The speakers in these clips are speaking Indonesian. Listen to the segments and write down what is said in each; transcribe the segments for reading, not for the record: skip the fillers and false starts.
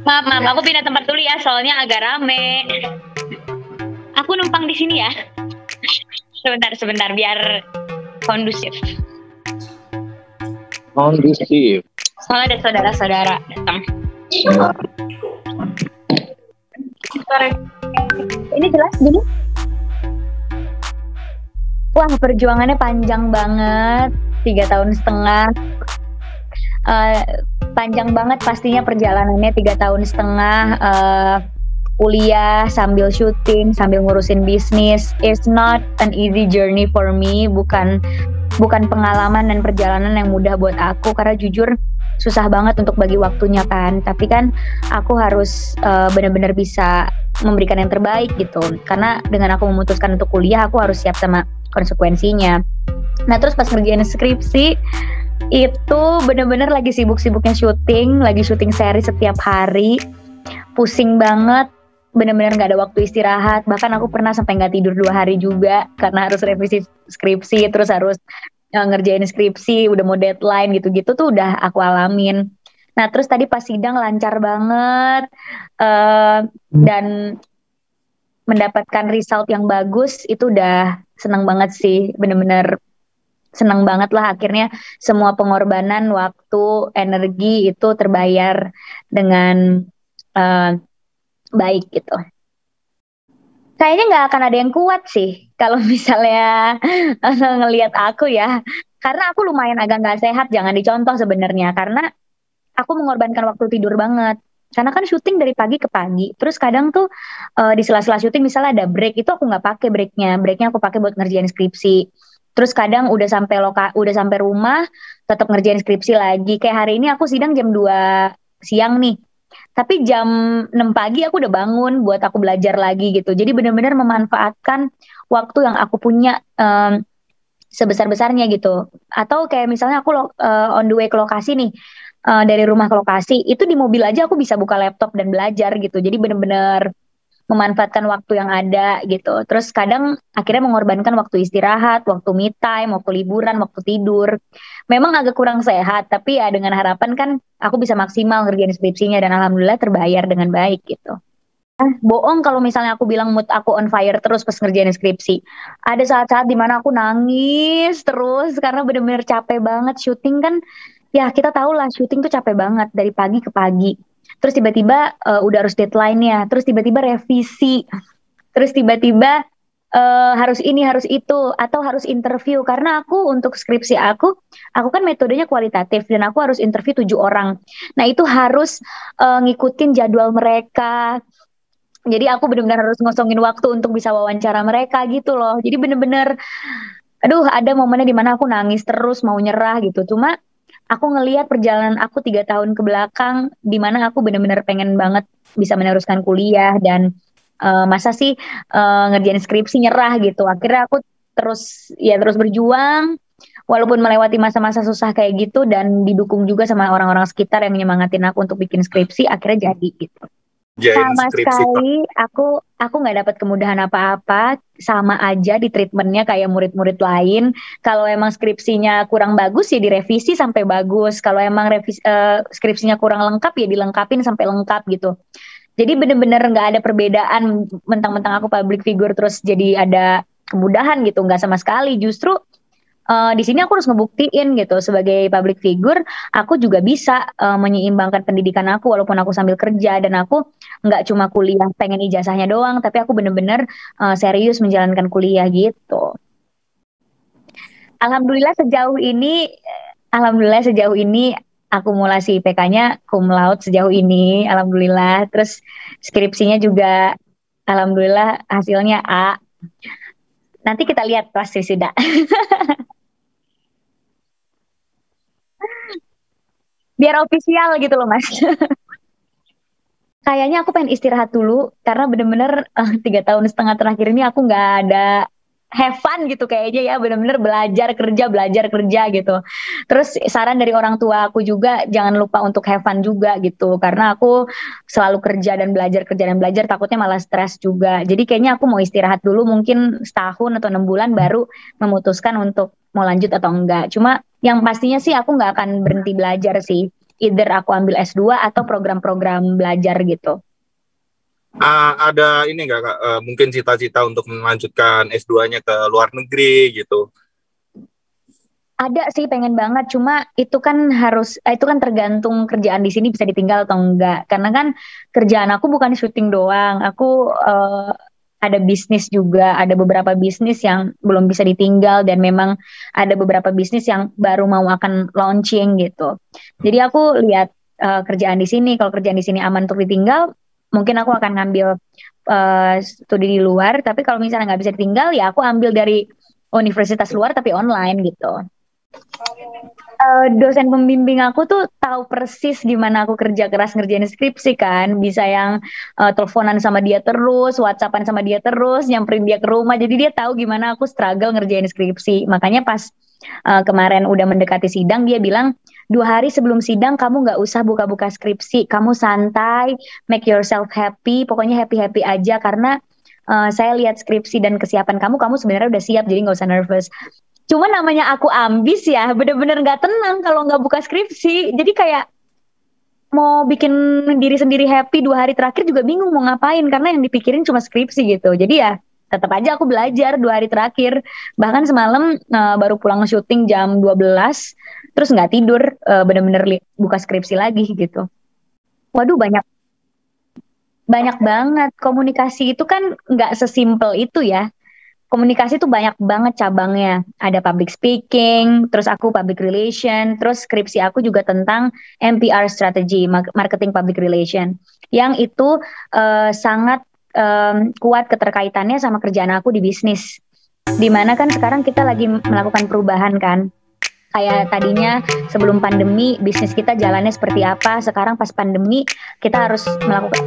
Maaf, aku pindah tempat dulu ya, soalnya agak rame. Aku numpang di sini ya. Sebentar, biar kondusif. Kondusif. Soalnya ada saudara-saudara datang. Ini jelas gini? Wah, perjuangannya panjang banget, 3 tahun setengah. Panjang banget pastinya perjalanannya 3 tahun setengah. Kuliah sambil syuting, sambil ngurusin bisnis. It's not an easy journey for me. Bukan pengalaman dan perjalanan yang mudah buat aku, karena jujur susah banget untuk bagi waktunya kan. Tapi kan aku harus benar-benar bisa memberikan yang terbaik gitu. Karena dengan aku memutuskan untuk kuliah, aku harus siap sama konsekuensinya. Nah terus pas ngerjain skripsi itu benar-benar lagi sibuk-sibuknya syuting, lagi syuting seri setiap hari, pusing banget, benar-benar nggak ada waktu istirahat. Bahkan aku pernah sampai nggak tidur 2 hari juga karena harus revisi skripsi, terus harus ngerjain skripsi, udah mau deadline gitu-gitu tuh udah aku alamin. Nah terus tadi pas sidang lancar banget, dan mendapatkan result yang bagus, itu udah senang banget sih, bener-bener senang banget lah. Akhirnya semua pengorbanan waktu, energi itu terbayar dengan baik gitu. Kayaknya nggak akan ada yang kuat sih kalau misalnya ngelihat aku ya, karena aku lumayan agak nggak sehat, jangan dicontoh sebenarnya, karena aku mengorbankan waktu tidur banget. Karena kan syuting dari pagi ke pagi, terus kadang tuh di sela-sela syuting misalnya ada break, itu aku nggak pakai breaknya aku pakai buat ngerjain skripsi. Terus kadang udah sampai rumah tetap ngerjain skripsi lagi. Kayak hari ini aku sidang jam 2 siang nih, tapi jam 6 pagi aku udah bangun buat aku belajar lagi gitu. Jadi benar-benar memanfaatkan waktu yang aku punya sebesar-besarnya gitu. Atau kayak misalnya aku on the way ke lokasi nih, dari rumah ke lokasi, itu di mobil aja aku bisa buka laptop dan belajar gitu. Jadi benar-benar memanfaatkan waktu yang ada gitu. Terus kadang akhirnya mengorbankan waktu istirahat, waktu me time, waktu liburan, waktu tidur. Memang agak kurang sehat, tapi ya dengan harapan kan aku bisa maksimal ngerjain skripsinya dan alhamdulillah terbayar dengan baik gitu. Bohong kalau misalnya aku bilang mood aku on fire terus pas ngerjain skripsi. Ada saat-saat dimana aku nangis terus karena bener-bener capek banget. Syuting kan, ya kita tahu lah syuting tuh capek banget dari pagi ke pagi. Terus tiba-tiba udah harus deadline ya, terus tiba-tiba revisi, terus tiba-tiba harus ini harus itu, atau harus interview. Karena aku untuk skripsi aku kan metodenya kualitatif dan aku harus interview 7 orang. Nah itu harus ngikutin jadwal mereka. Jadi aku benar-benar harus ngosongin waktu untuk bisa wawancara mereka gitu loh. Jadi benar-benar, aduh, ada momennya dimana aku nangis terus mau nyerah gitu. Cuma aku ngelihat perjalanan aku 3 tahun ke belakang, dimana aku benar-benar pengen banget bisa meneruskan kuliah dan masa sih ngerjain skripsi nyerah gitu. Akhirnya aku terus berjuang, walaupun melewati masa-masa susah kayak gitu, dan didukung juga sama orang-orang sekitar yang nyemangatin aku untuk bikin skripsi, akhirnya jadi gitu. Sama sekali aku nggak dapat kemudahan apa-apa, sama aja di treatmentnya kayak murid-murid lain. Kalau emang skripsinya kurang bagus ya direvisi sampai bagus. Kalau emang skripsinya kurang lengkap ya dilengkapin sampai lengkap gitu. Jadi bener-bener nggak ada perbedaan mentang-mentang aku public figure terus jadi ada kemudahan gitu, nggak sama sekali. Justru di sini aku harus ngebuktiin gitu, sebagai public figure aku juga bisa menyeimbangkan pendidikan aku walaupun aku sambil kerja, dan aku nggak cuma kuliah pengen ijazahnya doang, tapi aku bener-bener serius menjalankan kuliah gitu. Alhamdulillah sejauh ini akumulasi IPK-nya cum laude sejauh ini, alhamdulillah. Terus skripsinya juga alhamdulillah hasilnya A. Nanti kita lihat pas wisuda. Biar official gitu loh Mas. Kayaknya aku pengen istirahat dulu karena bener-bener 3 tahun setengah terakhir ini aku nggak ada have fun gitu kayaknya ya, bener-bener belajar kerja gitu. Terus saran dari orang tua aku juga jangan lupa untuk have fun juga gitu, karena aku selalu kerja dan belajar takutnya malah stres juga. Jadi kayaknya aku mau istirahat dulu mungkin setahun atau 6 bulan baru memutuskan untuk mau lanjut atau enggak. Cuma yang pastinya sih aku nggak akan berhenti belajar sih. either aku ambil S2 atau program-program belajar gitu. Ada ini nggak Kak, mungkin cita-cita untuk melanjutkan S2-nya ke luar negeri gitu? Ada sih, pengen banget, cuma itu kan itu kan tergantung kerjaan di sini bisa ditinggal atau enggak. Karena kan kerjaan aku bukan syuting doang, aku ada bisnis juga, ada beberapa bisnis yang belum bisa ditinggal dan memang ada beberapa bisnis yang baru mau akan launching gitu. Jadi aku lihat kerjaan di sini, kalau kerjaan di sini aman untuk ditinggal, mungkin aku akan ngambil studi di luar. Tapi kalau misalnya nggak bisa ditinggal, ya aku ambil dari universitas luar tapi online gitu. Dosen pembimbing aku tuh tahu persis gimana aku kerja keras ngerjain skripsi kan, bisa yang teleponan sama dia terus, WhatsAppan sama dia terus, nyamperin dia ke rumah, jadi dia tahu gimana aku struggle ngerjain skripsi. Makanya pas kemarin udah mendekati sidang, dia bilang 2 hari sebelum sidang kamu nggak usah buka-buka skripsi, kamu santai, make yourself happy, pokoknya happy-happy aja karena saya lihat skripsi dan kesiapan kamu sebenarnya udah siap, jadi nggak usah nervous. Cuma namanya aku ambis ya, bener-bener gak tenang kalau gak buka skripsi. Jadi kayak mau bikin diri sendiri happy 2 hari terakhir juga bingung mau ngapain. Karena yang dipikirin cuma skripsi gitu. Jadi ya tetap aja aku belajar 2 hari terakhir. Bahkan semalam baru pulang syuting jam 12. Terus gak tidur, bener-bener buka skripsi lagi gitu. Waduh, banyak banget. Komunikasi itu kan gak sesimpel itu ya. Komunikasi tuh banyak banget cabangnya. Ada public speaking, terus aku public relation, terus skripsi aku juga tentang MPR strategy, marketing public relation. Yang itu sangat kuat keterkaitannya sama kerjaan aku di bisnis. Dimana kan sekarang kita lagi melakukan perubahan kan. Kayak tadinya sebelum pandemi bisnis kita jalannya seperti apa, sekarang pas pandemi kita harus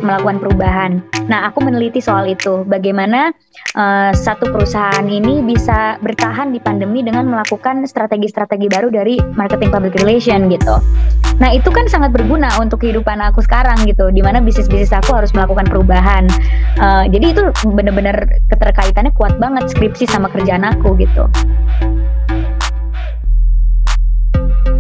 melakukan perubahan. Nah, aku meneliti soal itu, bagaimana satu perusahaan ini bisa bertahan di pandemi dengan melakukan strategi-strategi baru dari marketing public relation gitu. Nah, itu kan sangat berguna untuk kehidupan aku sekarang gitu, dimana bisnis-bisnis aku harus melakukan perubahan. Jadi itu benar-benar keterkaitannya kuat banget skripsi sama kerjaan aku gitu.